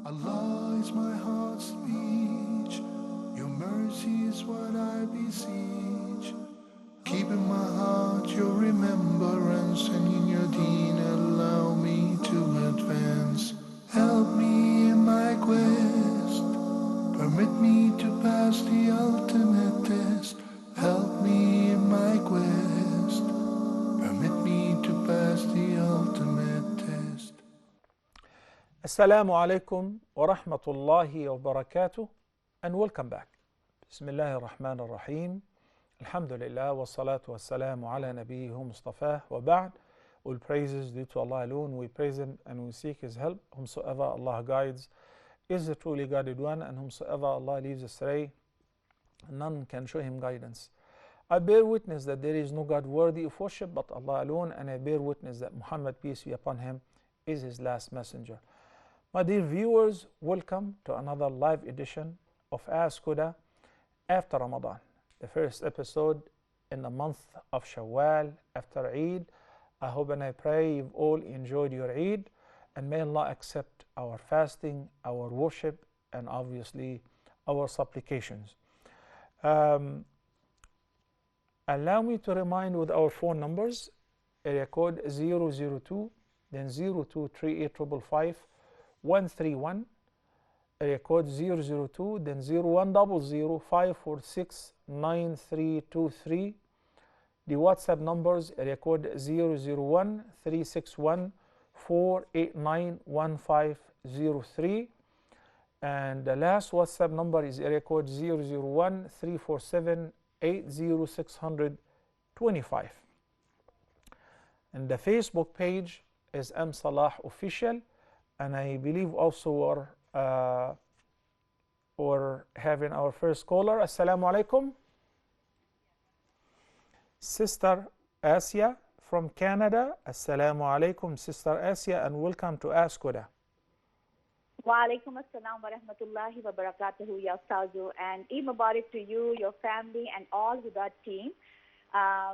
Allah is my heart's speech. Your mercy is what I beseech. Keep in my heart your remembrance, and in your deen allow me to advance. Help me in my quest. Permit me to pass the ultimate test. Help me in my quest. Permit me to pass the ultimate test. Assalamu alaikum wa rahmatullahi wa barakatuh, and welcome back. Bismillahir Rahmanir Rahim. Alhamdulillah wa salatu wa salamu ala nabiyyihi Mustafa wa ba'd. All praises due to Allah alone. We praise Him and we seek His help. Whomsoever Allah guides is the truly guided one, and whomsoever Allah leaves astray, none can show him guidance. I bear witness that there is no God worthy of worship but Allah alone, and I bear witness that Muhammad, peace be upon him, is His last messenger. My dear viewers, welcome to another live edition of Ask Huda after Ramadan, the first episode in the month of Shawwal after Eid. I hope and I pray you've all enjoyed your Eid, and may Allah accept our fasting, our worship, and obviously our supplications. Allow me to remind with our phone numbers, area code 002, then 023855 131, area code 002, then 0100 546 9323. The WhatsApp numbers, area code 001 361 489 1503. And the last WhatsApp number is area code 001 347 80625. And the Facebook page is Salah Official. And I believe also we're having our first caller. Assalamu alaikum. Sister Asia from Canada. Assalamu alaikum, Sister Asia, and welcome to Ask Huda. Wa alaikum assalam wa rahmatullahi wa barakatuhu, ya Ustazu, and Eid Mubarak to you, your family, and all Huda team,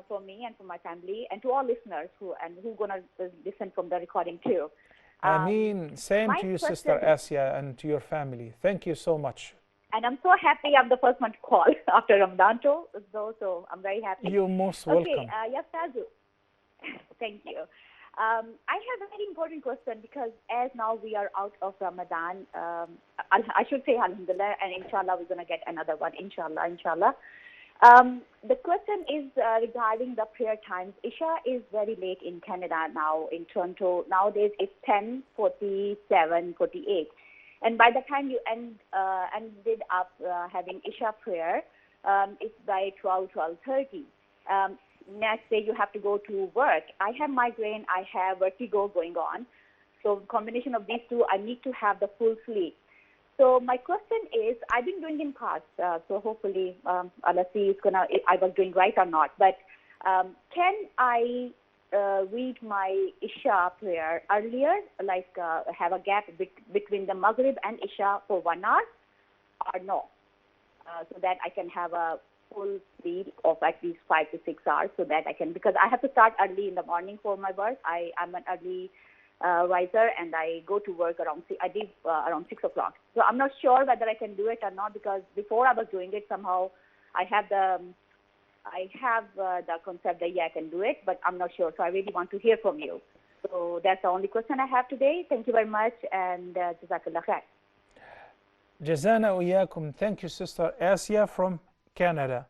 for me and for my family, and to all listeners who gonna listen from the recording too. Ameen. Same to you, Sister Asia, and to your family. Thank you so much. And I'm so happy I'm the first one to call after Ramadan too, so I'm very happy. You're most welcome. Okay, ya Ustazu. Thank you. I have a very important question, because as now we are out of Ramadan, I should say alhamdulillah, and inshallah we're going to get another one, inshallah. The question is regarding the prayer times. Isha is very late in Canada now, in Toronto. Nowadays it's 10:47, 48. And by the time you ended up having Isha prayer, it's by 12:30. Next day you have to go to work. I have migraine, I have vertigo going on. So combination of these two, I need to have the full sleep. So my question is, I've been doing in past, so hopefully Allah see I was doing right or not. But can I read my Isha prayer earlier, like have a gap between the Maghrib and Isha for 1 hour, or no? So that I can have a full sleep of at least 5 to 6 hours, so that I can, because I have to start early in the morning for my work. I'm an early riser, and I go to work around around 6 o'clock. So I'm not sure whether I can do it or not, because before I was doing it, somehow I have the concept that yeah, I can do it, but I'm not sure. So I really want to hear from you. So that's the only question I have today. Thank you very much, and Jazakallah khair. Jazana uyakum. Thank you, Sister Asia from Canada.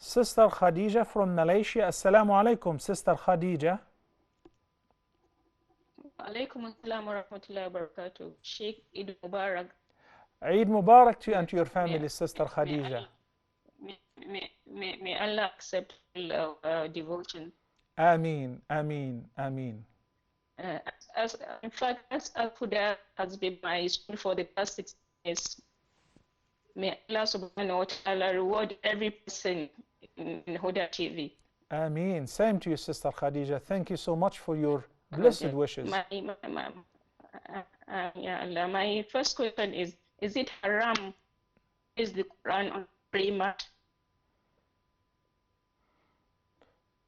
Sister Khadija from Malaysia. Assalamu alaikum, Sister Khadija. Alaikum assalam wa rahmatullahi wa barakatuh. Sheikh Eid Mubarak. Eid Mubarak to you and to your family, Sister Khadija. May Allah accept devotion. Ameen, ameen, ameen. In fact, as Huda has been my student for the past 6 years, may Allah subhanahu wa ta'ala reward every person in Huda TV. Ameen. Same to you, Sister Khadija. Thank you so much for your blessed wishes. My first question is it haram? Is the Quran on prayer mat?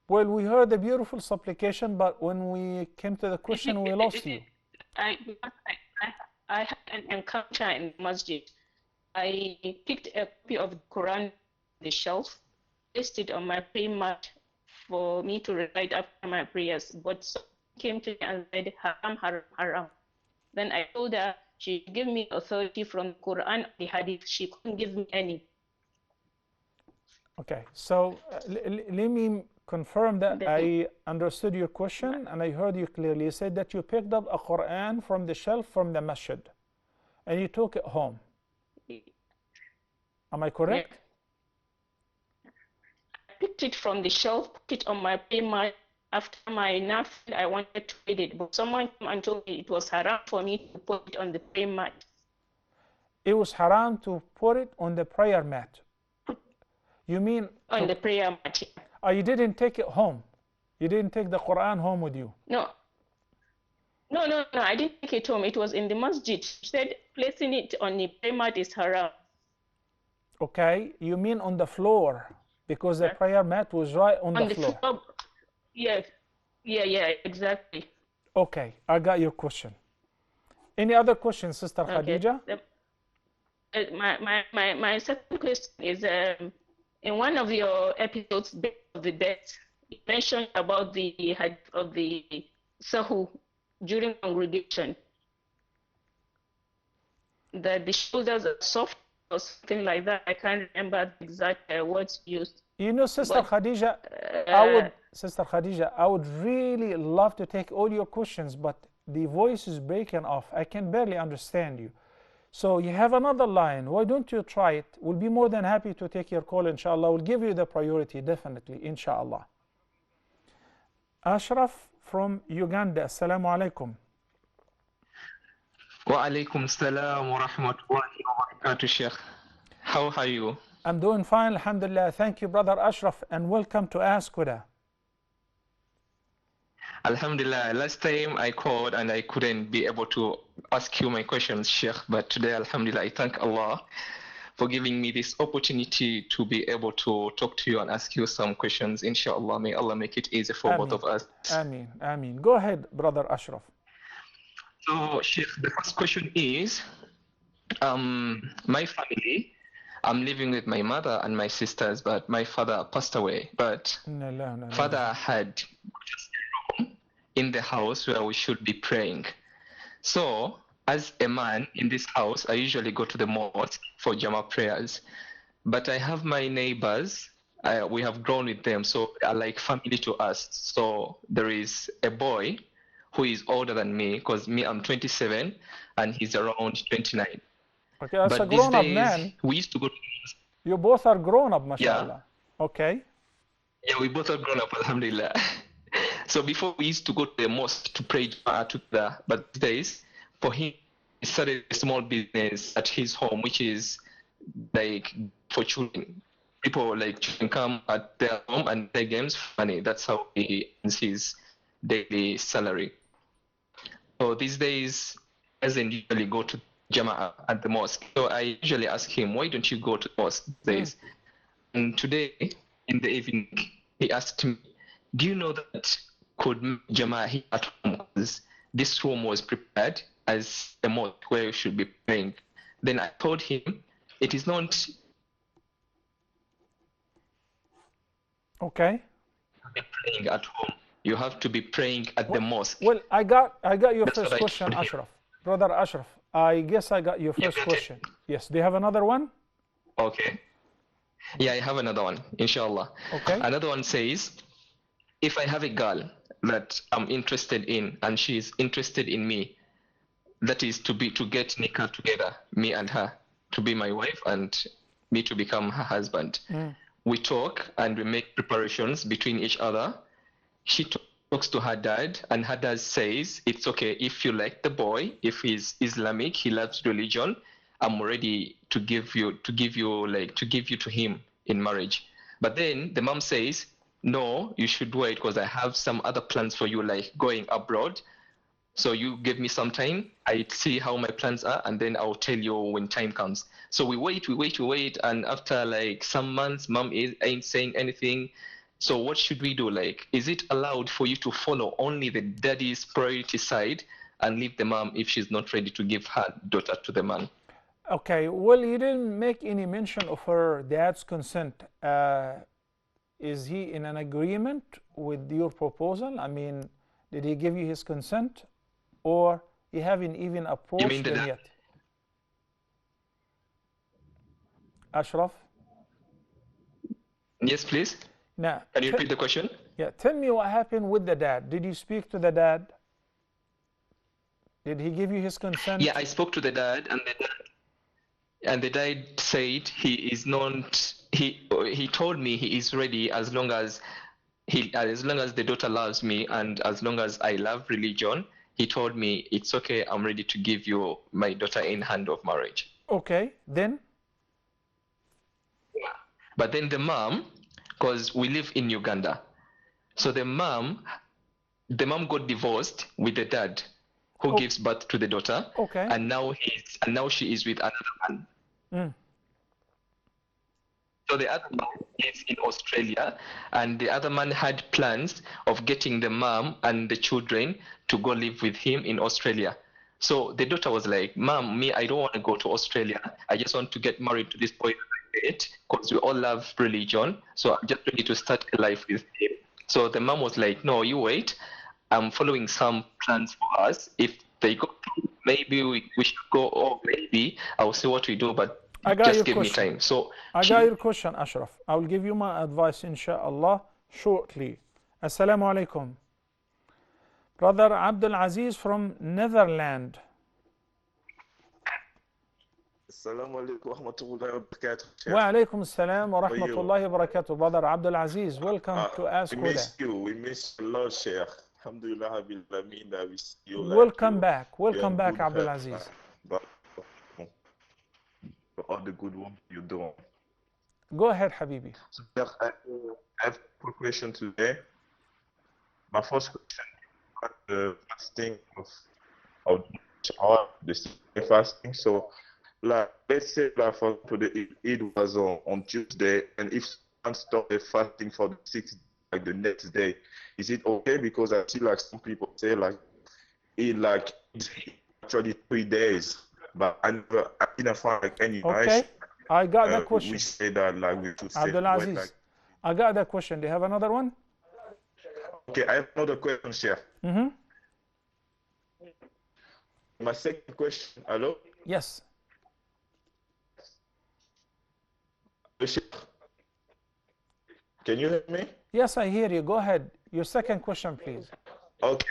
Well, we heard a beautiful supplication, but when we came to the question, we lost you. I, I had an encounter in the masjid. I picked a copy of the Quran on the shelf, placed it on my prayer mat for me to recite after my prayers. But someone came to me and said, haram, haram, haram. Then I told her she gave me authority from the Quran and the Hadith. She couldn't give me any. Okay, so let me confirm that Then, I understood your question and I heard you clearly. You said that you picked up a Quran from the shelf from the masjid and you took it home. Am I correct? yeah. I picked it from the shelf, put it on my prayer mat. After my nafil, I wanted to read it, but someone came and told me it was haram for me to put it on the prayer mat. It was haram to put it on the prayer mat. You mean On the prayer mat. you didn't take it home? You didn't take the Quran home with you? No, I didn't take it home. It was in the masjid. She said placing it on the prayer mat is haram. Okay, you mean on the floor because the prayer mat was right on the floor. Yeah, exactly. Okay, I got your question. Any other questions, Sister Okay. Khadija? My second question is in one of your episodes, Bed of the Dead, you mentioned about the sahu during congregation, that the shoulders are soft or something like that. I can't remember the exact words used. You know, Sister But, Khadija, I would really love to take all your questions, but the voice is breaking off. I can barely understand you. So you have another line. Why don't you try it? We'll be more than happy to take your call, inshallah. We'll give you the priority, definitely, inshallah. Ashraf from Uganda. Assalamu alaikum. Wa alaikum salam wa rahmatullahi wa barakatuh, Sheikh. How are you? I'm doing fine, alhamdulillah. Thank you, Brother Ashraf, and welcome to Ask Huda. Alhamdulillah, last time I called and I couldn't be able to ask you my questions, Sheikh, but today, alhamdulillah, I thank Allah for giving me this opportunity to be able to talk to you and ask you some questions. Inshallah, may Allah make it easy for both of us. Ameen, ameen. Go ahead, Brother Ashraf. So, Sheikh, the first question is, my family, I'm living with my mother and my sisters, but my father passed away. But father had just a room in the house where we should be praying. So, as a man in this house, I usually go to the mosque for Jama prayers. But I have my neighbors. We have grown with them, so they are like family to us. So there is a boy who is older than me, because me, I'm 27, and he's around 29. Okay, as but a grown-up man, we used to go to you both are grown-up, mashallah. Yeah. Okay. Yeah, we both are grown-up, alhamdulillah. So before we used to go to the mosque to pray together, but these days, for him, he started a small business at his home, which is like for children. People like children come at their home and play games for money. That's how he earns his daily salary. So these days, he doesn't usually go to Jama'ah at the mosque. So I usually ask him, why don't you go to the mosque these days? And today, in the evening, he asked me, do you know that could Jama'ah here at home? Because this room was prepared as a mosque where you should be praying. Then I told him, it is not okay. praying at home. You have to be praying at the mosque. Well, I got your That's first what I question, told him. Ashraf. Brother Ashraf, I guess I got your first question. Yes. Do you have another one? Okay. Yeah, I have another one, inshallah. Okay. Another one says, if I have a girl that I'm interested in and she is interested in me, that is to get nikah together, me and her, to be my wife and me to become her husband. We talk and we make preparations between each other. She talks to her dad, and her dad says, it's okay if you like the boy, if he's Islamic, he loves religion, I'm ready to give you to him in marriage. But then the mom says, no, you should wait because I have some other plans for you, like going abroad. So you give me some time, I see how my plans are, and then I'll tell you when time comes. So we wait, and after like some months, mom ain't saying anything. So what should we do? Like, is it allowed for you to follow only the daddy's priority side and leave the mom if she's not ready to give her daughter to the man. Okay, well, you didn't make any mention of her dad's consent. Is he in an agreement with your proposal? I mean, did he give you his consent, or you haven't even approached them yet? Ashraf? Yes, please. Now, can you repeat the question? Yeah, tell me what happened with the dad. Did you speak to the dad? Did he give you his consent? Yeah, I spoke to the dad, and the dad said he is not. He told me he is ready as long as the daughter loves me, and as long as I love religion. He told me it's okay. I'm ready to give you my daughter in hand of marriage. Okay, then. But then the mom, because we live in Uganda, so the mom got divorced with the dad, who gives birth to the daughter. Okay. And now she is with another man. So the other man is in Australia, and the other man had plans of getting the mom and the children to go live with him in Australia. So the daughter was like, "Mom, I don't want to go to Australia. I just want to get married to this boy because we all love religion. So I'm just ready to start a life with him." So the mom was like, "No, you wait. I'm following some plans for us. If they go, maybe we should go, or maybe I'll see what we do, but just give me time." So I got your question, Ashraf. I will give you my advice, inshallah, shortly. Assalamu alaikum. Brother Abdul Aziz from Netherlands. Assalamu alaikum wa rahmatullahi wa barakatuh. Wa alaikum assalam wa rahmatullahi wa barakatuh. Brother Abdul Aziz, welcome to Ask Huda. We miss you. We miss you a lot, Sheikh. Alhamdulillah, we see you. Welcome back. Welcome back, Abdul Aziz. For all the good work you're doing. Go ahead, Habibi. So, I have a question today. My first question is the fasting of the fasting. So, like, let's say, like, for today, it was on Tuesday, and if someone started fasting for the 6th, like the next day, is it okay? Because I see like some people say like it's actually 3 days, but I didn't find like any. Okay, I got that question. We say that like we should say. Abdul Aziz, like, I got that question. Do you have another one? Okay, I have another question, Chef. My second question. Hello. Yes. Can you hear me? Yes, I hear you. Go ahead. Your second question, please. Okay.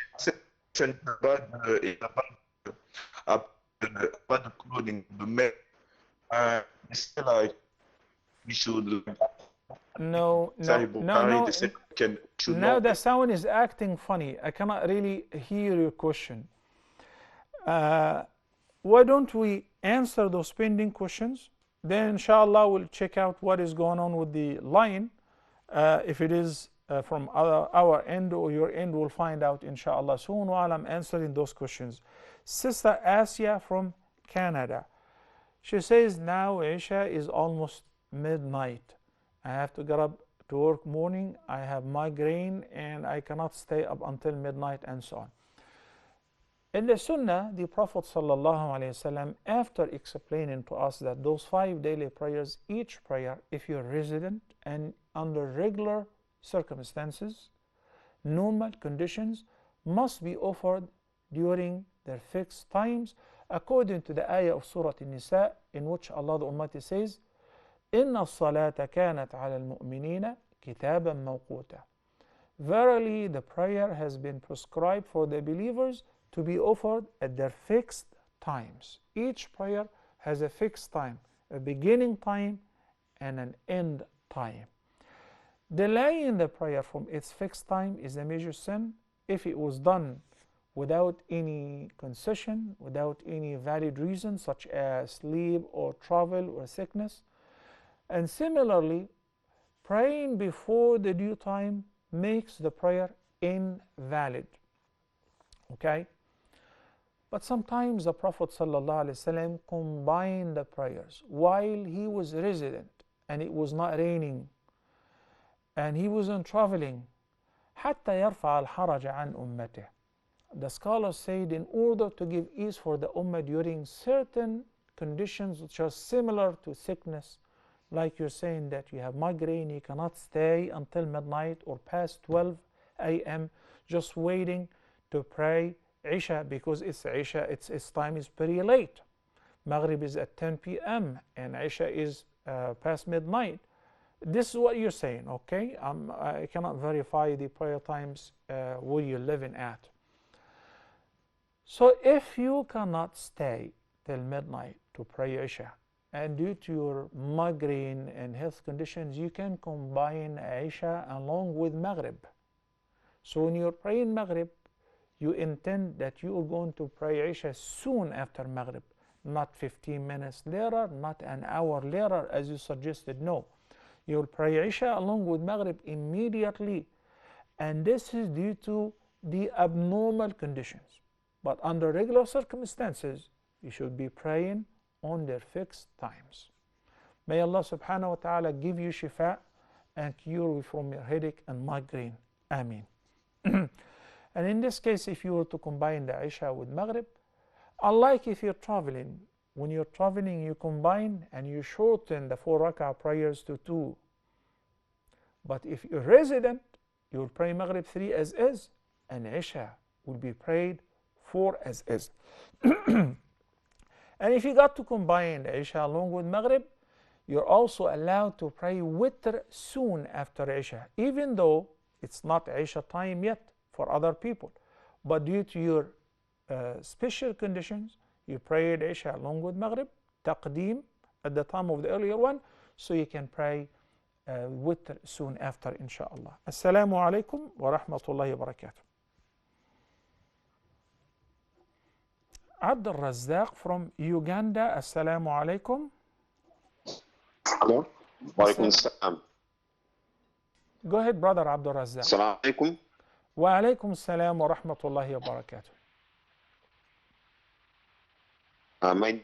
Second about the clothing, the men. It's like we should. No. Now the sound is acting funny. I cannot really hear your question. Why don't we answer those pending questions? Then, inshallah, we'll check out what is going on with the line. If it is from our end or your end, we'll find out, inshallah, soon while I'm answering those questions. Sister Asia from Canada. She says, now Isha is almost midnight. I have to get up to work morning. I have migraine and I cannot stay up until midnight, and so on. In the Sunnah, the Prophet ﷺ, after explaining to us that those 5 daily prayers, each prayer, if you're resident and under regular circumstances, normal conditions, must be offered during their fixed times, according to the ayah of Surah An-Nisa, in which Allah the Almighty says, إِنَّ الصَّلَاةَ كَانَتْ عَلَى الْمُؤْمِنِينَ كِتَابًا مَوْقُوتًا. Verily, the prayer has been prescribed for the believers to be offered at their fixed times. Each prayer has a fixed time, a beginning time and an end time. Delaying the prayer from its fixed time is a major sin if it was done without any concession, without any valid reason such as sleep or travel or sickness. And similarly, praying before the due time makes the prayer invalid. Okay? But sometimes the Prophet ﷺ combined the prayers while he was resident and it was not raining and he wasn't traveling, حتى يرفع الحرج عن أمته, The scholars said in order to give ease for the ummah during certain conditions which are similar to sickness, like you're saying that you have migraine, you cannot stay until midnight or past 12 a.m. just waiting to pray Isha, because it's Isha, its time is pretty late. Maghrib is at 10 p.m. and Isha is past midnight. This is what you're saying, okay? I cannot verify the prayer times where you're living at. So if you cannot stay till midnight to pray Isha, and due to your migraine and health conditions, you can combine Isha along with Maghrib. So when you're praying Maghrib, you intend that you are going to pray Isha soon after Maghrib, not 15 minutes later, not an hour later as you suggested. No, you'll pray Isha along with Maghrib immediately, and this is due to the abnormal conditions. But under regular circumstances, you should be praying on their fixed times. May Allah subhanahu wa ta'ala give you shifa and cure you from your headache and migraine. Ameen. And in this case, if you were to combine the Isha with Maghrib, unlike if you're traveling, when you're traveling, you combine and you shorten the 4 rak'ah prayers to 2. But if you're resident, you will pray Maghrib 3 as is, and Isha will be prayed 4 as is. And if you got to combine the Isha along with Maghrib, you're also allowed to pray Witr soon after Isha, even though it's not Isha time yet for other people. But due to your special conditions, you prayed Isha along with Maghrib, Taqdeem at the time of the earlier one, so you can pray Witr soon after, inshallah. Assalamu alaikum wa rahmatullahi wa barakatuh. Abdul Razzaq from Uganda. Assalamu alaikum. Hello. Wa alaikum assalam. Go ahead, brother Abdul Razzaq. Assalamu alaikum. Wa alaikum assalam wa rahmatullahi wa barakatuh. My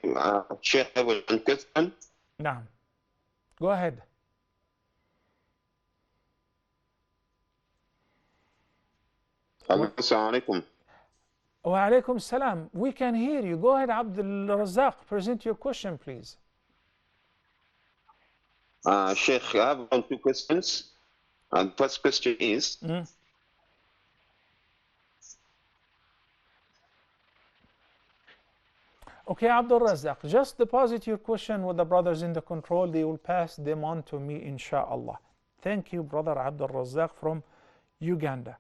Sheikh, I have one question. Naam. Go ahead. Assalamu alaikum. Wa alaikum salam. We can hear you. Go ahead, Abdul Razzaq. Present your question, please. Sheikh, I have 2 questions. The first question is, Okay, Abdul Razzaq, just deposit your question with the brothers in the control. They will pass them on to me, inshallah. Thank you, brother Abdul Razzaq from Uganda.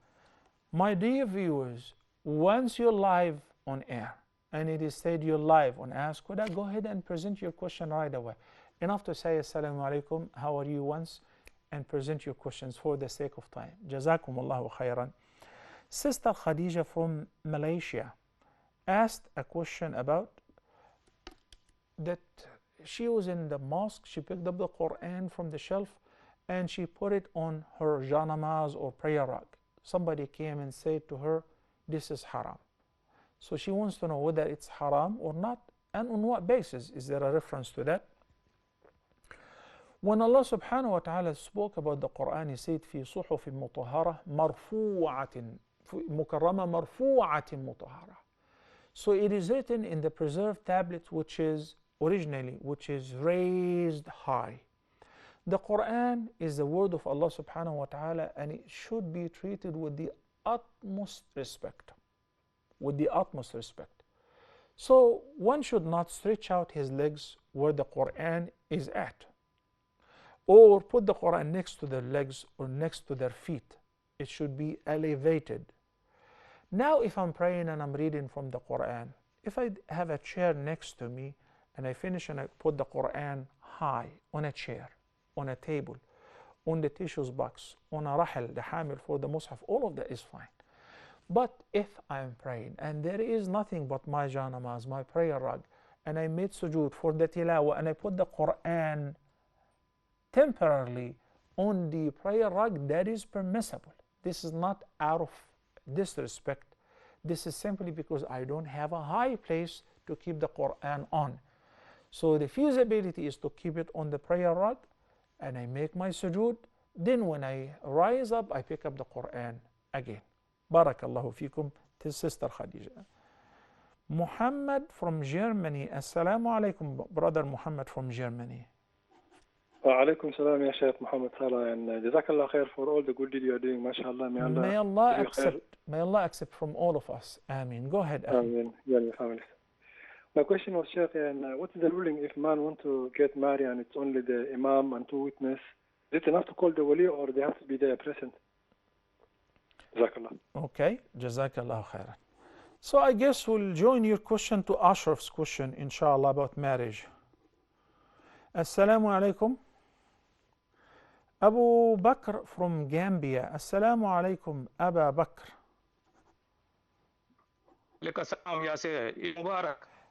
My dear viewers, once you're live on air, and it is said you're live on Ask Huda, go ahead and present your question right away. Enough to say Assalamu alaikum, how are you once, and present your questions for the sake of time. Jazakumullahu khairan. Sister Khadija from Malaysia asked a question about that she was in the mosque, she picked up the Quran from the shelf and she put it on her janamaz or prayer rug. Somebody came and said to her, this is haram. So she wants to know whether it's haram or not, and on what basis. Is there a reference to that? When Allah subhanahu wa ta'ala spoke about the Quran, He said, في صحف مطهرة مرفوعة مكرمة مرفوعة مطهرة. So it is written in the preserved tablet, which is raised high. The Quran is the word of Allah subhanahu wa ta'ala, and it should be treated with the utmost respect. With the utmost respect. So one should not stretch out his legs where the Quran is at, or put the Quran next to their legs or next to their feet. It should be elevated. Now if I'm praying and I'm reading from the Quran, if I have a chair next to me and I finish and I put the Quran high on a chair, on a table, on the tissues box, on a rahel, the hamil for the mushaf, all of that is fine. But if I'm praying and there is nothing but my janamaz, my prayer rug, and I made sujood for the tilawah and I put the Quran temporarily on the prayer rug, that is permissible. This is not out of disrespect. This is simply because I don't have a high place to keep the Quran on. So the feasibility is to keep it on the prayer rug and I make my sujood. Then when I rise up, I pick up the Quran again. Barakallahu fikum. his sister Khadija. Muhammad from Germany. Assalamu alaikum, brother Muhammad from Germany. وعليكم السلام يا شيخ محمد صلاح and جزاك الله خير for all the good deed you are doing. MashaAllah. May Allah accept from all of us. Ameen. Go ahead. Ameen. Yeah, your family. My question was, Sheikh, and what is the ruling if man want to get married and it's only the imam and two witnesses? Is it enough to call the wali or they have to be there present? Jazakallah. Okay. Jazakallah khairan. So I guess we'll join your question to Ashraf's question, inshallah, about marriage. Assalamu alaikum. Abu Bakr from Gambia. Assalamu alaikum, Abu Bakr.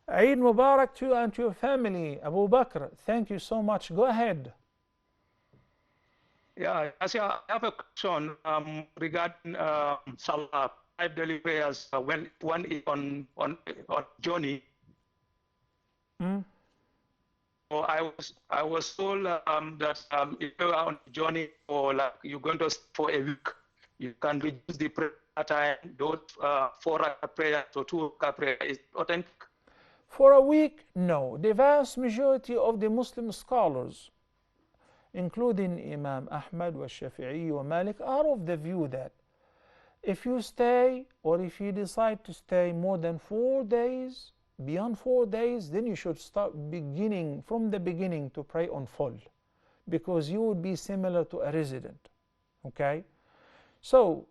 Eid Mubarak to you and to your family, Abu Bakr. Thank you so much. Go ahead. Yeah, I have a question regarding Salah, 5 daily prayers when one is on journey. So I was told that if you are on a journey or like you're going to stay for a week, you can reduce the prayer time, those 4 rakah prayer to 2 rakah prayer. Is authentic? For a week, no. The vast majority of the Muslim scholars, including Imam Ahmad, wa Shafi'i, wa Malik, are of the view that if you stay or if you decide to stay more than 4 days, beyond 4 days, then you should start beginning from the beginning to pray on full, because you would be similar to a resident. Okay? So,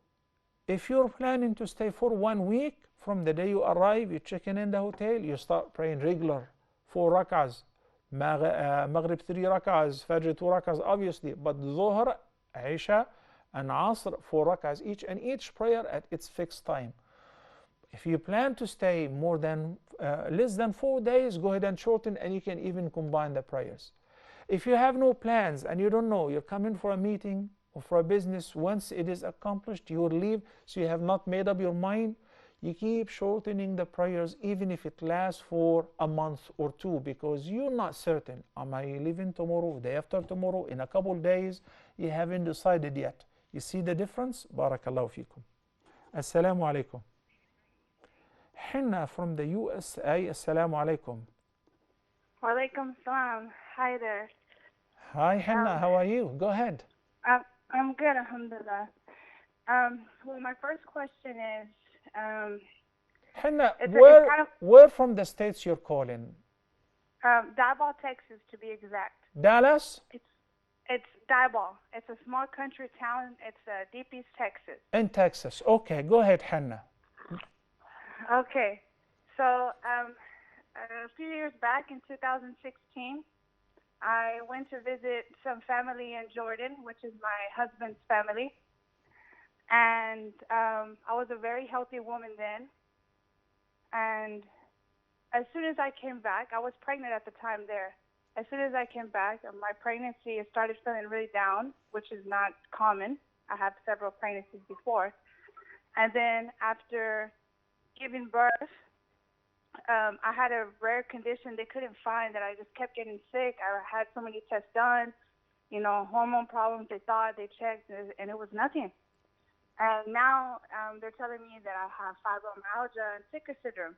if you're planning to stay for 1 week, from the day you arrive, you check in the hotel, you start praying regular 4 rak'ahs, Maghrib 3 rak'ahs, Fajr 2 rak'ahs, obviously, but Dhuhr, Isha, and Asr 4 rak'ahs each, and each prayer at its fixed time. If you plan to stay more than less than 4 days, go ahead and shorten, and you can even combine the prayers. If you have no plans and you don't know, you're coming for a meeting or for a business, once it is accomplished, you will leave, so you have not made up your mind, you keep shortening the prayers even if it lasts for a month or 2, because you're not certain. Am I leaving tomorrow, day after tomorrow, in a couple of days? You haven't decided yet. You see the difference? Barakallahu feekum. Assalamu alaikum. Hinna from the USA. Assalamu alaikum. Wa alaikum salam. Hi there. Hi Hinna, how are you? Go ahead. I'm good, alhamdulillah. Well, my first question is, Hinna, where where from the states you're calling? Diboll, Texas, to be exact. Dallas? It's Diboll. It's a small country town. It's Deep East, Texas. In Texas. Okay, go ahead, Hinna. Okay, so a few years back in 2016, I went to visit some family in Jordan, which is my husband's family. And I was a very healthy woman then. And as soon as I came back, I was pregnant at the time there. As soon as I came back, my pregnancy started feeling really down, which is not common. I had several pregnancies before. And then after giving birth, I had a rare condition they couldn't find that I just kept getting sick. I had so many tests done, hormone problems. They thought, they checked, and it was nothing. And now they're telling me that I have fibromyalgia and sickle syndrome,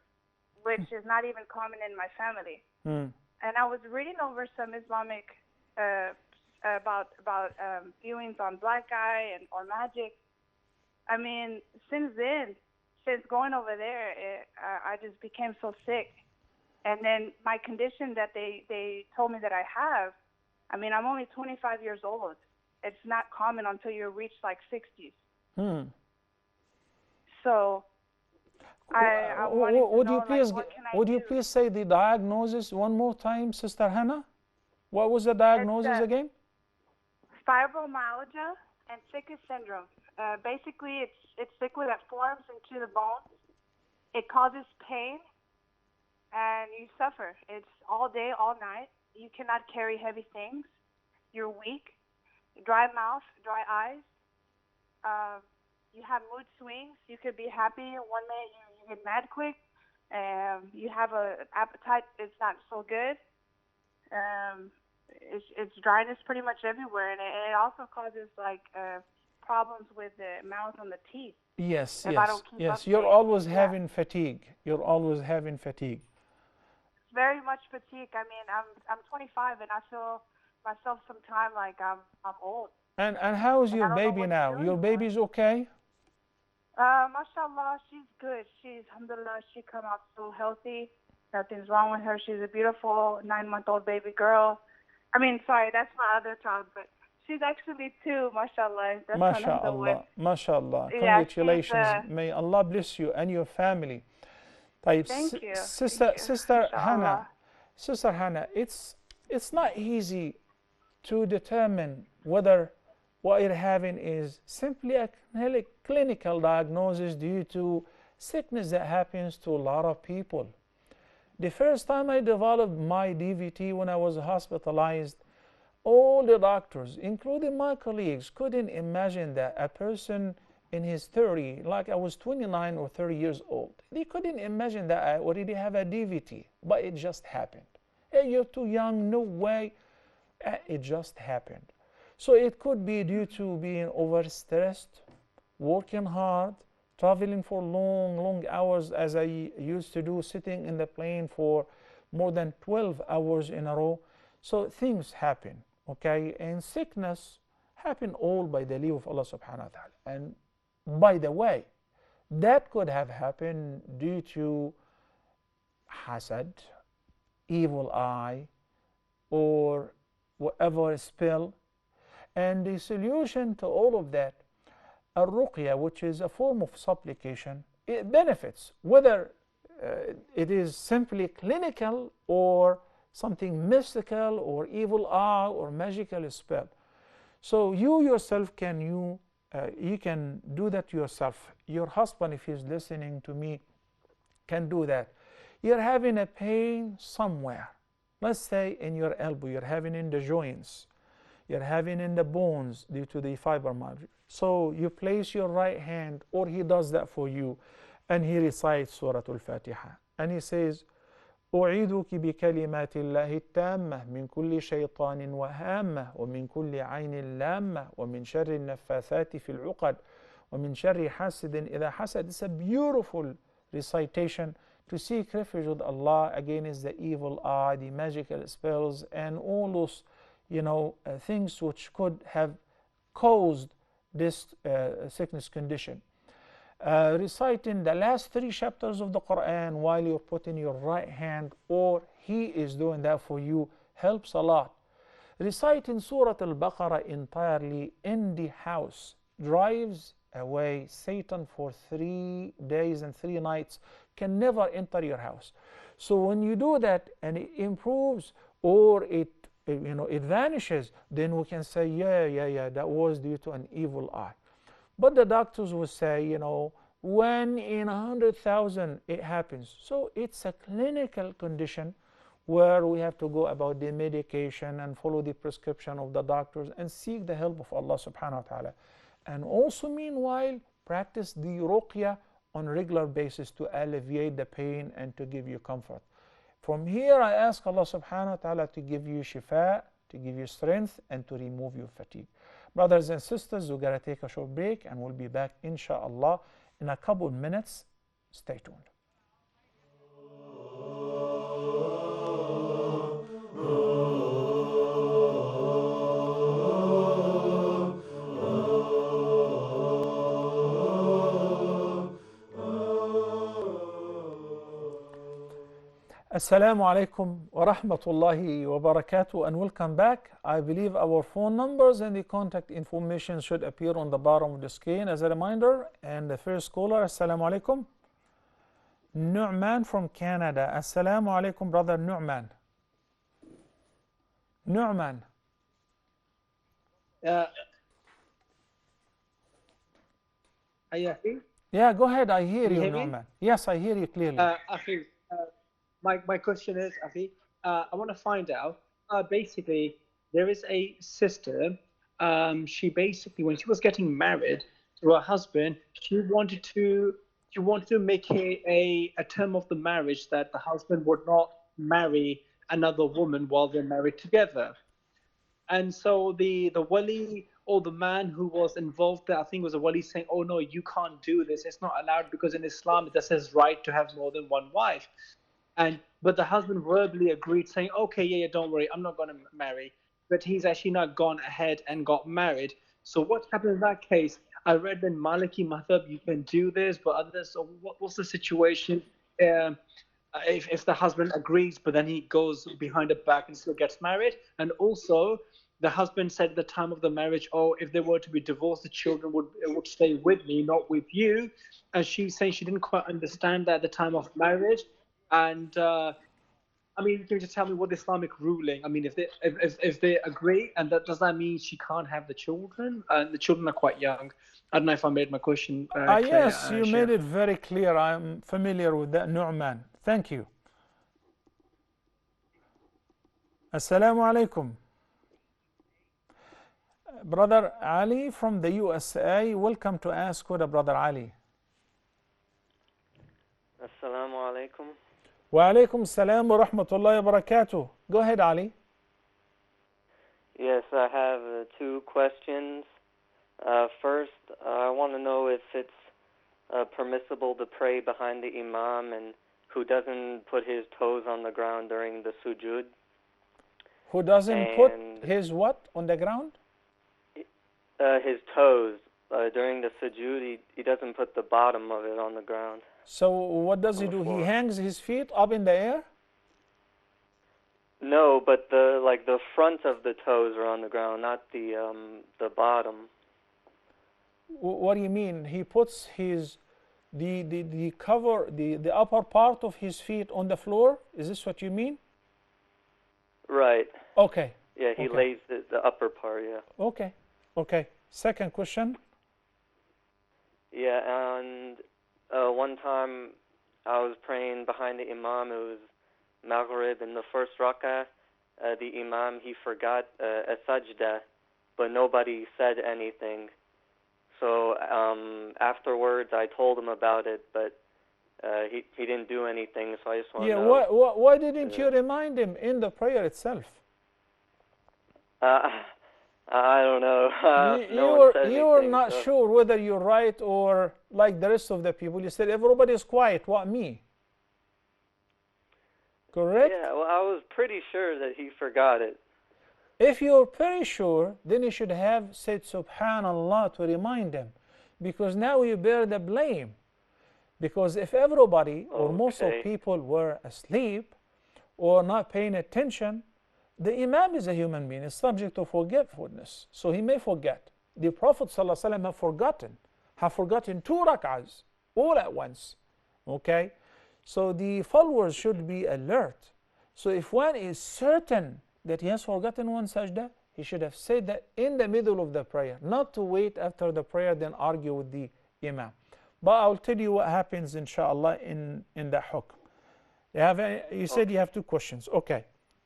which is not even common in my family. And I was reading over some Islamic about viewings on black eye or magic. I mean, since going over there, I just became so sick. And then my condition that they told me that I have, I mean, I'm only 25 years old. It's not common until you reach like 60s. So I wanted to know, would you please say the diagnosis one more time, Sister Hannah? What was the diagnosis again? Fibromyalgia and sickle syndrome. Basically, it's liquid that forms into the bones. It causes pain, and you suffer. It's all day, all night. You cannot carry heavy things. You're weak, dry mouth, dry eyes. You have mood swings. You could be happy. One minute you get mad quick. You have an appetite that's not so good. It's dryness pretty much everywhere, and it also causes like problems with the mouth and the teeth. Yes, If I don't keep yes. up You're pace. always Yeah. having fatigue. You're always having fatigue. Very much fatigue. I mean, I'm 25 and I feel myself sometimes like I'm old. And how is And your I don't know baby what now? to do Your anymore. baby's okay? Mashallah, she's good. She's, alhamdulillah, she come out so healthy. Nothing's wrong with her. She's a beautiful 9-month-old baby girl. I mean, sorry, that's my other child, but she's actually 2, mashallah. That's another one. MashaAllah, MashaAllah. Yeah, she's, Congratulations. May Allah bless you and your family. طيب, thank you. Sister, Thank you. Sister Hannah, Mashallah. Sister Hannah, it's not easy to determine whether what you're having is simply a clinical diagnosis due to sickness that happens to a lot of people. The first time I developed my DVT when I was hospitalized, all the doctors, including my colleagues, couldn't imagine that a person in his 30, like I was 29 or 30 years old, they couldn't imagine that I already have a DVT, but it just happened. Hey, you're too young, no way. It just happened. So it could be due to being overstressed, working hard, traveling for long hours as I used to do, sitting in the plane for more than 12 hours in a row. So things happen, okay? And sickness happen all by the leave of Allah subhanahu wa ta'ala. And by the way, that could have happened due to hasad, evil eye, or whatever spell. And the solution to all of that, rukia, which is a form of supplication, it benefits, whether it is simply clinical or something mystical or evil eye or magical spell. So you yourself you can do that yourself. Your husband, if he's listening to me, can do that. You're having a pain somewhere. Let's say in your elbow, you're having in the joints, you're having in the bones due to the fibromyalgia. So you place your right hand, or he does that for you, and he recites Surah Al-Fatiha. And he says, أعيذك بكلمات الله التامة من كل شيطان وهامة ومن كل عين لامة ومن شر النفاثات في العقد ومن شر حاسد إذا حسد. It's a beautiful recitation to seek refuge with Allah against the evil eye, the magical spells, and all those things which could have caused this sickness condition. Reciting the last 3 chapters of the Quran while you're putting your right hand, or he is doing that for you, helps a lot. Reciting Surah Al-Baqarah entirely in the house drives away Satan for 3 days and 3 nights, can never enter your house. So when you do that and it improves, or it vanishes, then we can say, yeah, that was due to an evil eye. But the doctors will say, when in 100,000 it happens. So it's a clinical condition where we have to go about the medication and follow the prescription of the doctors and seek the help of Allah subhanahu wa ta'ala. And also meanwhile, practice the ruqya on a regular basis to alleviate the pain and to give you comfort. From here, I ask Allah subhanahu wa ta'ala to give you shifa, to give you strength, and to remove your fatigue. Brothers and sisters, we're going to take a short break and we'll be back, inshallah, in a couple of minutes. Stay tuned. Assalamu alaikum wa rahmatullahi wa barakatuh, and welcome back. I believe our phone numbers and the contact information should appear on the bottom of the screen as a reminder. And the first caller, Assalamu alaikum. Nu'man from Canada. Assalamu alaikum, brother Nu'man. Nu'man. Are you happy? Yeah, go ahead. I hear you, hear me? Nu'man. Yes, I hear you clearly. Akhi, my question is, Akhi, I want to find out, basically, there is a sister, she basically, when she was getting married to her husband, she wanted to make a term of the marriage that the husband would not marry another woman while they're married together. And so the wali or the man who was involved there, I think it was a wali, saying, oh no, you can't do this, it's not allowed, because in Islam it says right to have more than one wife. But the husband verbally agreed, saying, okay, yeah, don't worry, I'm not going to marry. But he's actually not gone ahead and got married. So what happened in that case? I read in Maliki Madhab you can do this, but others, so what's the situation if the husband agrees, but then he goes behind her back and still gets married? And also, the husband said at the time of the marriage, oh, if they were to be divorced, the children would stay with me, not with you. And she's saying she didn't quite understand that at the time of marriage. And I mean, can you just tell me what Islamic ruling? I mean, if they agree, and does that mean she can't have the children? And the children are quite young. I don't know if I made my question clear. Yes, you made it very clear. I'm familiar with that, Nu'man. Thank you. Assalamu alaikum. Brother Ali from the USA, welcome to Ask Huda, Brother Ali. Assalamu alaikum. Wa alaikum salam wa rahmatullahi wa barakatuh. Go ahead, Ali. Yes, I have two questions. First, I want to know if it's permissible to pray behind the imam and who doesn't put his toes on the ground during the sujood. Who doesn't put his what on the ground? His toes. During the sujood, he doesn't put the bottom of it on the ground. So what does he do? He hangs his feet up in the air? No, but the front of the toes are on the ground, not the bottom. What do you mean? He puts his the cover the upper part of his feet on the floor? Is this what you mean? Right. Okay. Yeah, he lays the upper part, yeah. Okay. Okay. Second question. Yeah, and one time I was praying behind the imam. It was Maghrib in the first rak'ah. The imam, he forgot a sajda, but nobody said anything. So afterwards I told him about it, but he didn't do anything, so I just want to know. Why didn't you remind him in the prayer itself? I don't know. You were not sure whether you're right or like the rest of the people. You said everybody is quiet. What, me? Correct? Yeah, well, I was pretty sure that he forgot it. If you're pretty sure, then you should have said Subhanallah to remind him, because now you bear the blame. Because if everybody or most of people were asleep or not paying attention, the Imam is a human being, is subject to forgetfulness, so he may forget. The Prophet ﷺ have forgotten 2 rak'ahs all at once. Okay, so the followers should be alert. So if one is certain that he has forgotten one sajda, he should have said that in the middle of the prayer, not to wait after the prayer then argue with the Imam. But I'll tell you what happens inshallah in the hukm. You said you have 2 questions. Okay.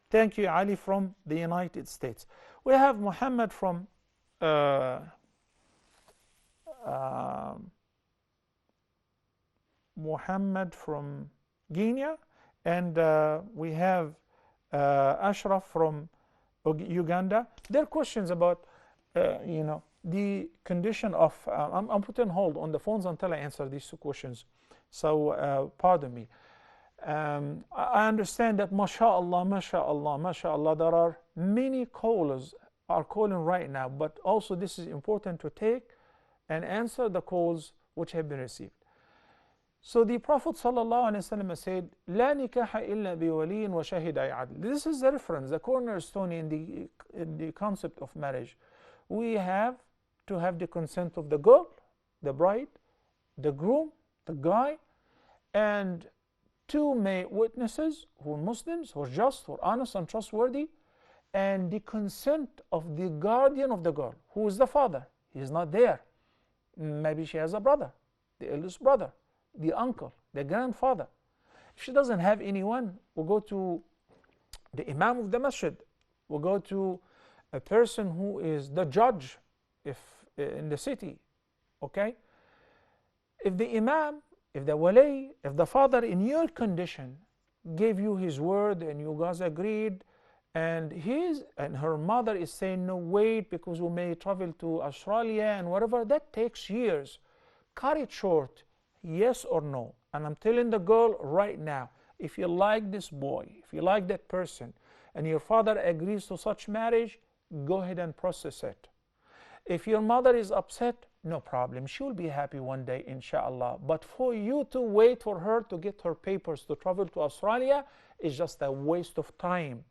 Thank you, Ali from the United States. We have Muhammad from Guinea, and we have Ashraf from Uganda. There are questions about, the condition of. I'm putting hold on the phones until I answer these 2 questions. So pardon me. I understand that mashallah, mashallah, mashallah, there are many callers are calling right now, but also this is important to take and answer the calls which have been received. So the Prophet ﷺ said, لا نكاح إلا بولي وشهد عدل. This is the reference, the cornerstone in the concept of marriage. We have to have the consent of the girl, the bride, the groom, the guy, and 2 male witnesses who are Muslims, who are just, who are honest and trustworthy, and the consent of the guardian of the girl, who is the father. He is not there. Maybe she has a brother, the eldest brother, the uncle, the grandfather. If she doesn't have anyone, we'll go to the imam of the masjid. We'll go to a person who is the judge in the city. Okay? If the imam, if the wali, if the father in your condition gave you his word and you guys agreed and her mother is saying, no, wait, because we may travel to Australia and whatever. That takes years. Cut it short, yes or no. And I'm telling the girl right now, if you like this boy, if you like that person, and your father agrees to such marriage, go ahead and process it. If your mother is upset, no problem. She will be happy one day, inshallah. But for you to wait for her to get her papers to travel to Australia is just a waste of time.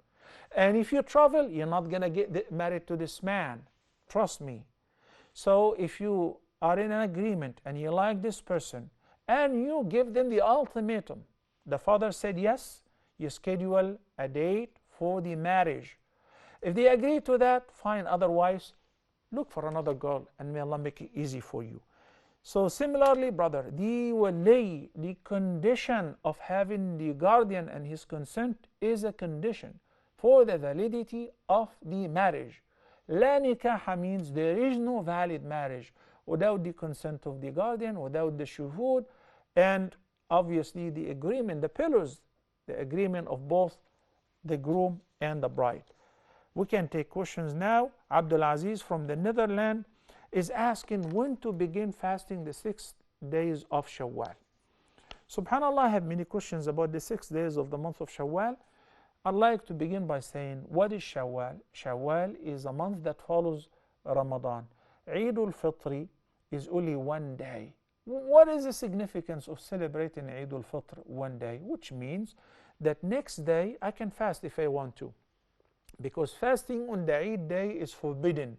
And if you travel, you're not going to get married to this man. Trust me. So if you are in an agreement and you like this person and you give them the ultimatum, the father said yes, you schedule a date for the marriage. If they agree to that, fine. Otherwise, look for another girl, and may Allah make it easy for you. So similarly, brother, the wali, the condition of having the guardian and his consent is a condition for the validity of the marriage. La nikaha means there is no valid marriage without the consent of the guardian, without the shuhud, and obviously the agreement, the pillars, the agreement of both the groom and the bride. We can take questions now. Abdul Aziz from the Netherlands is asking when to begin fasting the 6 days of Shawwal. SubhanAllah, I have many questions about the 6 days of the month of Shawwal. I'd like to begin by saying, what is Shawwal? Shawwal is a month that follows Ramadan. Eid al-Fitr is only 1 day. What is the significance of celebrating Eid al-Fitr 1 day? Which means that next day I can fast if I want to, because fasting on the Eid day is forbidden,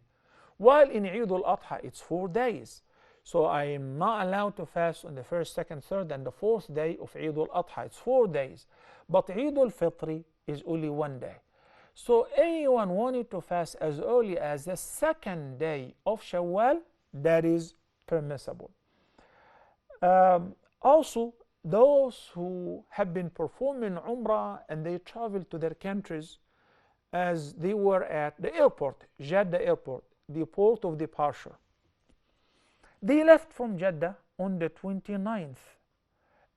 while in Eid al-Adha it's 4 days. So I am not allowed to fast on the first, second, third, and the fourth day of Eid al-Adha. It's 4 days. But Eid al-Fitr is only 1 day. So anyone wanted to fast as early as the 2nd day of Shawwal, that is permissible. Also, those who have been performing Umrah and they travel to their countries, as they were at the airport, Jeddah airport, the port of departure. They left from Jeddah on the 29th.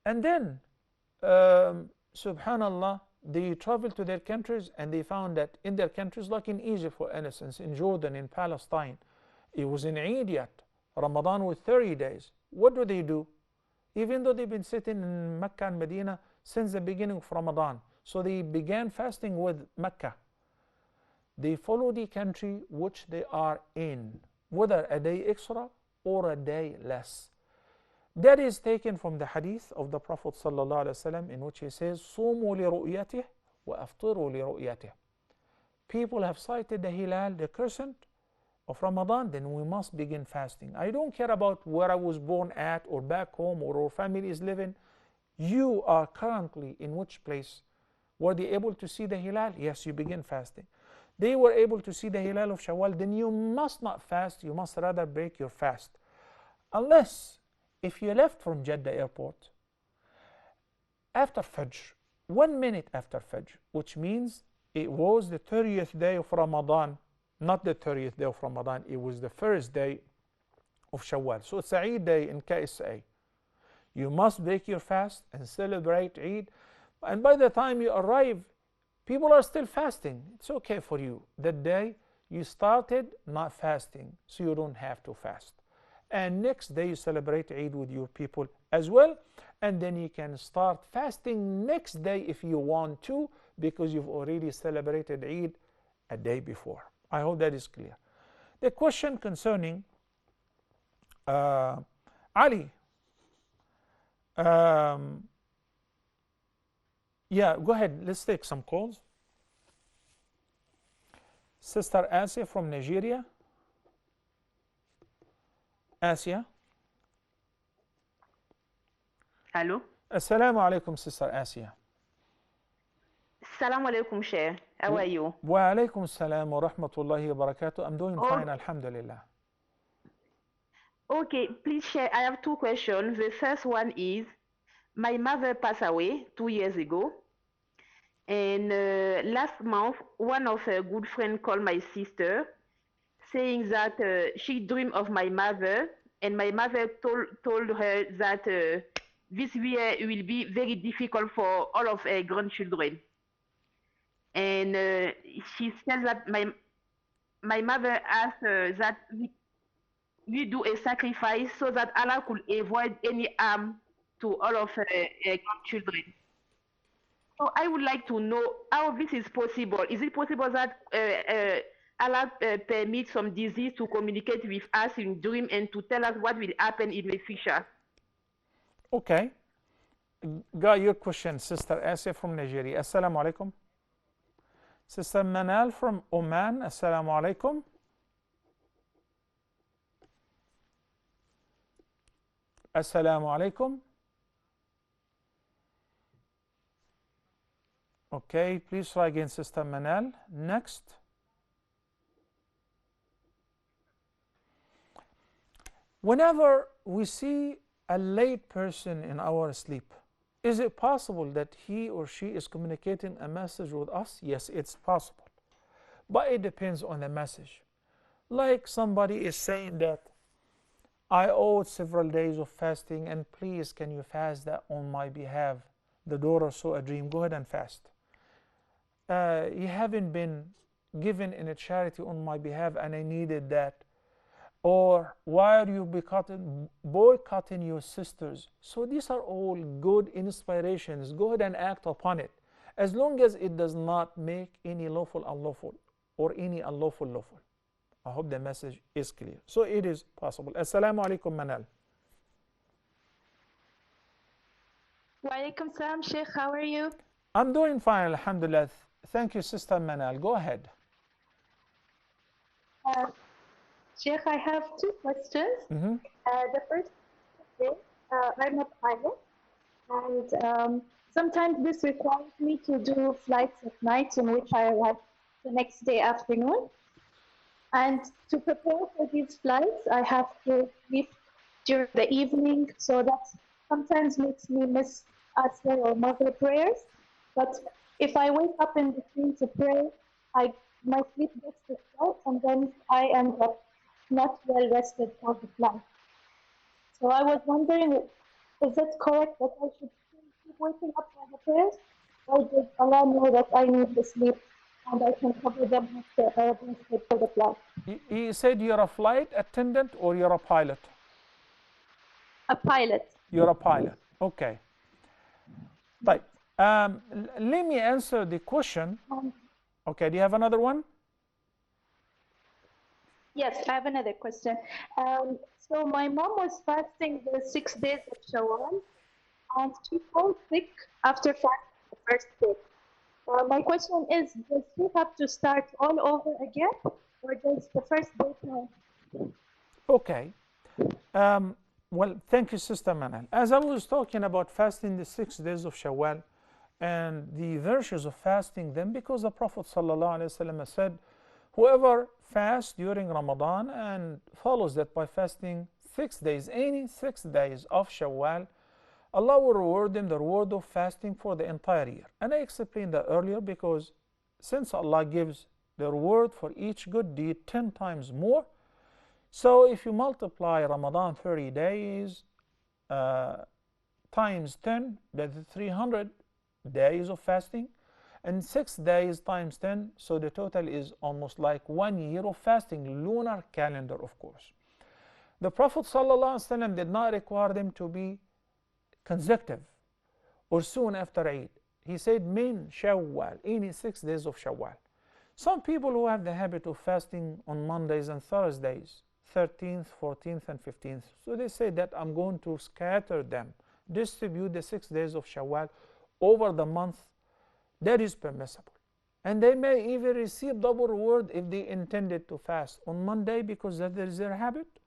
And then, subhanallah, they traveled to their countries and they found that in their countries, like in Egypt, for instance, in Jordan, in Palestine, it was in Eid yet. Ramadan was 30 days. What do? Even though they've been sitting in Mecca and Medina since the beginning of Ramadan. So they began fasting with Mecca. They follow the country which they are in, whether a day extra or a day less. That is taken from the hadith of the Prophet ﷺ, in which he says, صُومُوا لِرُؤْيَتِهِ وَأَفْطِرُوا لِرُؤْيَتِهِ. People have sighted the hilal, the crescent of Ramadan, then we must begin fasting. I don't care about where I was born at or back home or our family is living. You are currently in which place? Were they able to see the hilal? Yes, you begin fasting. They were able to see the hilal of Shawwal, then you must not fast, you must rather break your fast. Unless, if you left from Jeddah airport after Fajr, 1 minute after Fajr, which means it was the 30th day of Ramadan, not the 30th day of Ramadan, it was the first day of Shawwal. So it's a Eid day in KSA. You must break your fast and celebrate Eid. And by the time you arrive, people are still fasting. It's okay for you. That day you started not fasting, so you don't have to fast. And next day you celebrate Eid with your people as well. And then you can start fasting next day if you want to, because you've already celebrated Eid a day before. I hope that is clear. The question concerning Ali. Yeah, go ahead. Let's take some calls. Sister Asia from Nigeria. Asia. Hello. Assalamu alaikum, Sister Asia. Assalamu alaikum, Sheikh. How are you? Wa alaikum assalam wa rahmatullahi wa barakatuh. I'm doing fine, alhamdulillah. Okay, please, Sheikh, I have 2 questions. The first one is, my mother passed away 2 years ago. And last month, one of her good friends called my sister, saying that she dreamed of my mother, and my mother told her that this year will be very difficult for all of her grandchildren. and she says that my mother asked that we do a sacrifice so that Allah could avoid any harm to all of her grandchildren. So I would like to know how this is possible. Is it possible that Allah permits some disease to communicate with us in dream and to tell us what will happen in the future? Okay. Got your question, Sister Asia from Nigeria. Assalamu alaikum. Sister Manal from Oman. Assalamu alaikum. Assalamu alaikum. Okay, please try again, Sister Manal. Next. Whenever we see a late person in our sleep, is it possible that he or she is communicating a message with us? Yes, it's possible. But it depends on the message. Like somebody is saying that I owed several days of fasting and please can you fast that on my behalf? The daughter saw a dream, go ahead and fast. You haven't been given in a charity on my behalf and I needed that. Or why are you boycotting your sisters? So these are all good inspirations. Go ahead and act upon it. As long as it does not make any lawful unlawful or any unlawful lawful. I hope the message is clear. So it is possible. Assalamu alaikum, Manal. Wa alaikum salam, Sheikh. How are you? I'm doing fine, alhamdulillah. Thank you, Sister Manal. Go ahead. Sheikh, I have two questions. The first is, I'm a pilot, and sometimes this requires me to do flights at night in which I arrive the next day afternoon. And to prepare for these flights, I have to leave during the evening, so that sometimes makes me miss Asr or Maghrib prayers. But if I wake up in between to pray, my sleep gets disturbed, and then I end up not well rested for the flight. So I was wondering, is it correct that I should keep waking up for the prayers, or does Allah know that I need the sleep and I can cover them after I have been sleep for the flight? You said you're a flight attendant or you're a pilot? A pilot. You're a pilot. Okay. Right. Let me answer the question. Okay, do you have another one? Yes, I have another question. So my mom was fasting the 6 days of Shawwal, and she fell sick after fasting the first day. My question is, does she have to start all over again, or does the first day count? Okay. Well, thank you, Sister Manal. As I was talking about fasting the 6 days of Shawwal and the virtues of fasting them, because the Prophet ﷺ said, whoever fasts during Ramadan and follows that by fasting 6 days, any 6 days of Shawwal, Allah will reward them the reward of fasting for the entire year. And I explained that earlier because since Allah gives the reward for each good deed 10 times more, so if you multiply Ramadan 30 days times 10, that's 300 days of fasting, and 6 days times 10, so the total is almost like 1 year of fasting, lunar calendar, of course. The Prophet ﷺ did not require them to be consecutive or soon after Eid. He said, min Shawwal, any 6 days of Shawwal. Some people who have the habit of fasting on Mondays and Thursdays, 13th, 14th, and 15th, so they say that I'm going to scatter them, distribute the 6 days of Shawwal over the month. That is permissible. And they may even receive double reward if they intended to fast on Monday because that is their habit,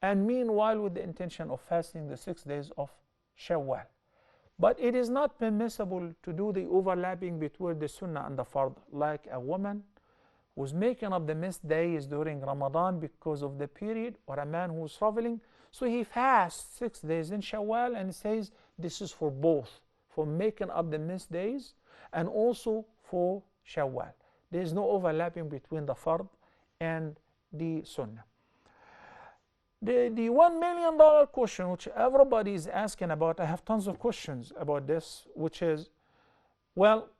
and meanwhile with the intention of fasting the 6 days of Shawwal. But it is not permissible to do the overlapping between the Sunnah and the Fard, like a woman who's making up the missed days during Ramadan because of the period, or a man who's traveling, so he fasts 6 days in Shawwal and says this is for both, for making up the missed days and also for Shawwal. There is no overlapping between the Fard and the Sunnah. The $1 million question, which everybody is asking about, I have tons of questions about this, which is, well,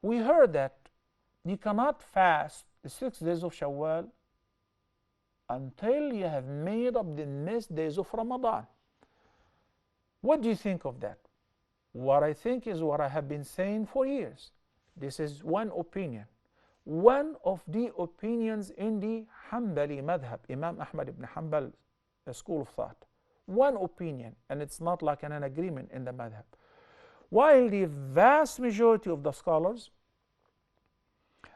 we heard that you cannot fast the 6 days of Shawwal until you have made up the missed days of Ramadan. What do you think of that? What I think is what I have been saying for years. This is one opinion. One of the opinions in the Hanbali madhab, Imam Ahmad ibn Hanbal school of thought. One opinion, and it's not like an agreement in the madhab. While the vast majority of the scholars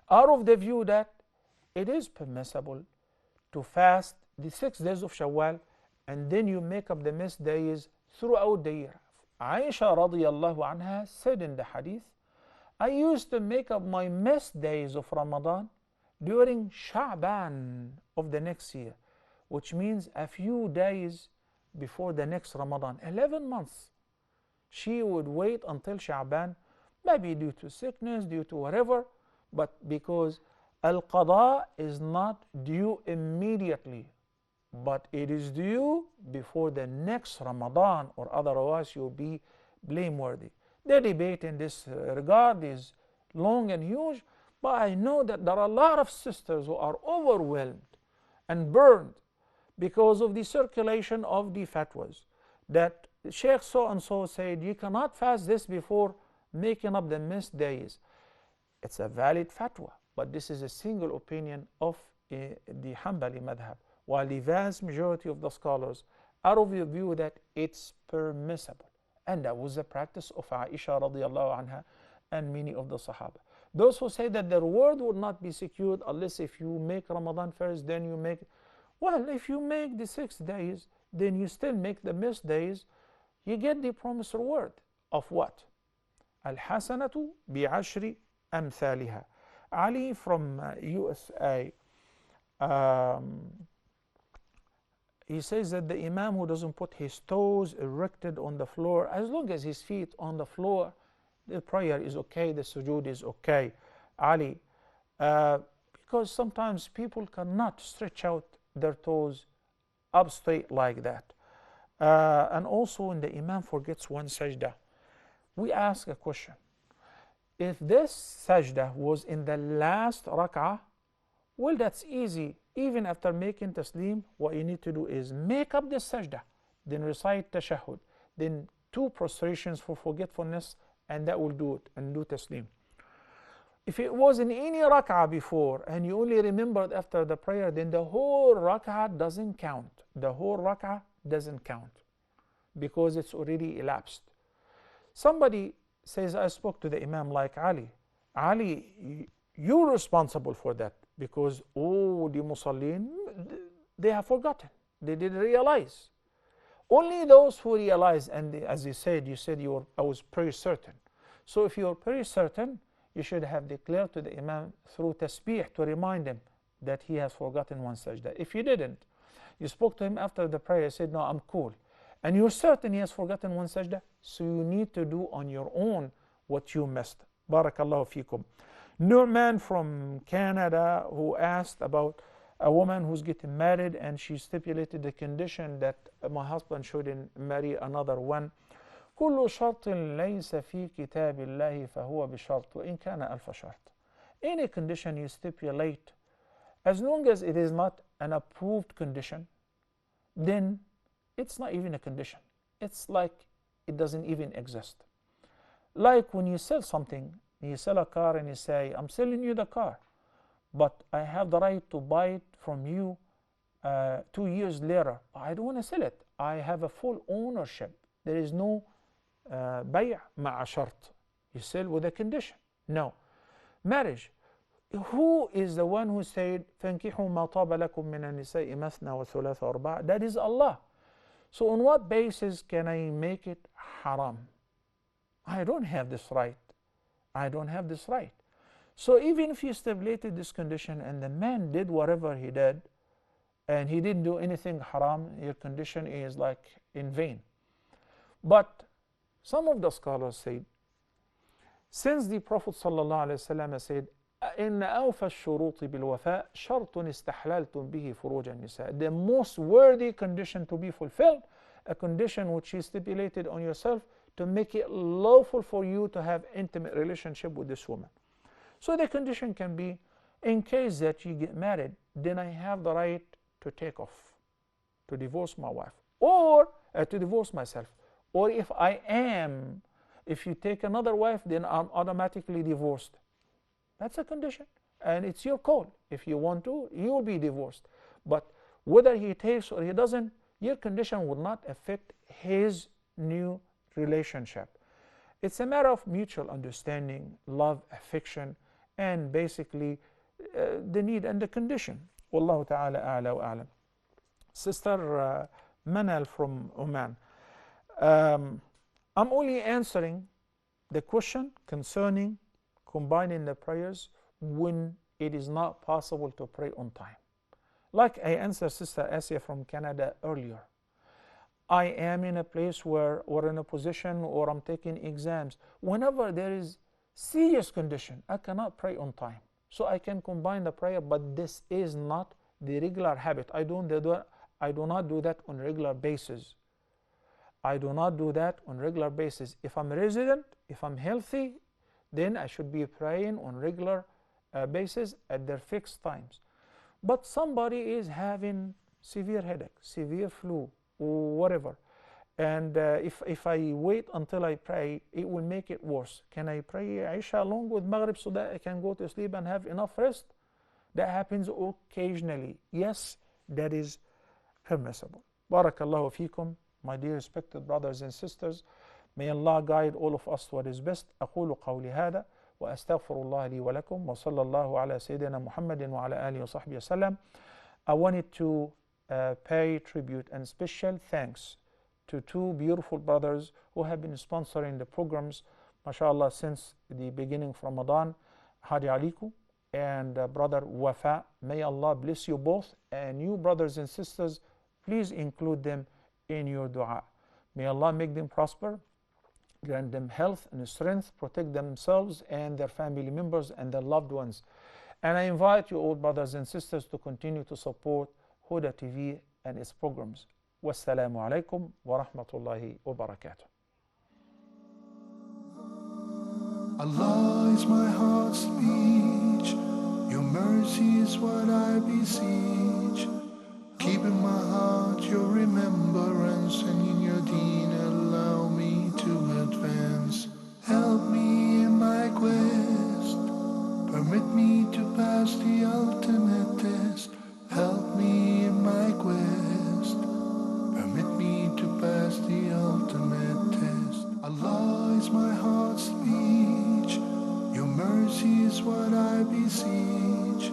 are of the view that it is permissible to fast the 6 days of Shawwal and then you make up the missed days throughout the year. Aisha radiallahu anha said in the hadith, I used to make up my missed days of Ramadan during Sha'ban of the next year, which means a few days before the next Ramadan, 11 months. She would wait until Sha'ban, maybe due to sickness, due to whatever, but because Al-Qada is not due immediately, but it is due before the next Ramadan, or otherwise you'll be blameworthy. The debate in this regard is long and huge, but I know that there are a lot of sisters who are overwhelmed and burned because of the circulation of the fatwas that Sheikh so-and-so said you cannot fast this before making up the missed days. It's a valid fatwa, but this is a single opinion of the Hanbali madhab, while the vast majority of the scholars are of the view that it's permissible. And that was the practice of Aisha radiallahu anha and many of the Sahaba. Those who say that the reward would not be secured unless if you make Ramadan first, then you make, well, if you make the 6 days, then you still make the missed days, you get the promised reward of what? Al-Hasanatu bi'ashri amthaliha. Ali from USA, he says that the Imam who doesn't put his toes erected on the floor, as long as his feet on the floor, the prayer is okay, the sujood is okay. Ali, because sometimes people cannot stretch out their toes up straight like that. And also when the Imam forgets one sajda, we ask a question. If this sajda was in the last rak'ah, well, that's easy. Even after making taslim, what you need to do is make up the sajda, then recite tashahhud, then 2 prostrations for forgetfulness, and that will do it, and do taslim. If it was in any rak'ah before and you only remembered after the prayer, then the whole rak'ah doesn't count. The whole rak'ah doesn't count because it's already elapsed. Somebody says, I spoke to the Imam like Ali. Ali, you're responsible for that because, oh, the Musallin, they have forgotten. They didn't realize. Only those who realize, and as you said I was pretty certain. So if you're pretty certain, you should have declared to the Imam through tasbih to remind him that he has forgotten one sajda. If you didn't, you spoke to him after the prayer, said, no, I'm cool. And you're certain he has forgotten one sajda, so you need to do on your own what you missed. Barakallahu feekum. Nu'man from Canada, who asked about a woman who's getting married and she stipulated the condition that my husband shouldn't marry another one. كل شرط ليس في كتاب الله فهو بشرط وإن كان ألف شرط. Any condition you stipulate, as long as it is not an approved condition, then it's not even a condition. It's like it doesn't even exist. Like when you sell something, you sell a car and you say, I'm selling you the car, but I have the right to buy it from you 2 years later. I don't want to sell it. I have a full ownership. There is no bay' ma'a shart. You sell with a condition. No. Marriage. Who is the one who said, فَانْكِحُوا مَا طَابَ لَكُم مِّنَ النِّسَاءِ مَثْنَى وَثُلَاثَ وَأَرْبَعَ? That is Allah. So on what basis can I make it haram? I don't have this right. I don't have this right. So even if you stipulated this condition and the man did whatever he did and he didn't do anything haram, your condition is like in vain. But some of the scholars say, since the Prophet ﷺ said, إن أوفى الشروط بالوفاء شرط استحللتم به فروج النساء. The most worthy condition to be fulfilled, a condition which is stipulated on yourself to make it lawful for you to have intimate relationship with this woman. So the condition can be, in case that you get married, then I have the right to take off, to divorce my wife, or to divorce myself. Or if you take another wife, then I'm automatically divorced. That's a condition, and it's your call. If you want to, you will be divorced. But whether he takes or he doesn't, your condition will not affect his new relationship. It's a matter of mutual understanding, love, affection, and basically the need and the condition. Wallahu ta'ala a'la wa a'lam. Sister Manal from Oman. I'm only answering the question concerning combining the prayers when it is not possible to pray on time. Like I answered Sister Asia from Canada earlier. I am in a place where, or in a position, or I'm taking exams. Whenever there is serious condition, I cannot pray on time. So I can combine the prayer, but this is not the regular habit. I do not do that on a regular basis. I do not do that on a regular basis. If I'm a resident, if I'm healthy, then I should be praying on regular basis at their fixed times. But somebody is having severe headache, severe flu, or whatever, and if I wait until I pray, it will make it worse. Can I pray Isha along with Maghrib so that I can go to sleep and have enough rest? That happens occasionally. Yes, that is permissible. Barakallahu feekum, my dear respected brothers and sisters. May Allah guide all of us to what is best. أقول قولي هذا وأستغفر الله لي ولكم وصلى الله على سيدنا محمد وعلى آله وصحبه وسلم. I wanted to pay tribute and special thanks to two beautiful brothers who have been sponsoring the programs, mashallah, since the beginning of Ramadan, Hadi Aliku and brother Wafa. May Allah bless you both, and you brothers and sisters, please include them in your dua. May Allah make them prosper, grant them health and strength, protect themselves and their family members and their loved ones. And I invite you all brothers and sisters to continue to support Huda TV and its programs. Wassalamu alaikum wa rahmatullahi wa barakatuh. Allah is my heart's speech. Your mercy is what I beseech. Keep in my heart your remembrance, and in your deen allow me to advance. Help me in my quest. Permit me to pass the ultimate test. Help me in my quest. Permit me to pass the ultimate test. Allah is my heart's speech. Your mercy is what I beseech.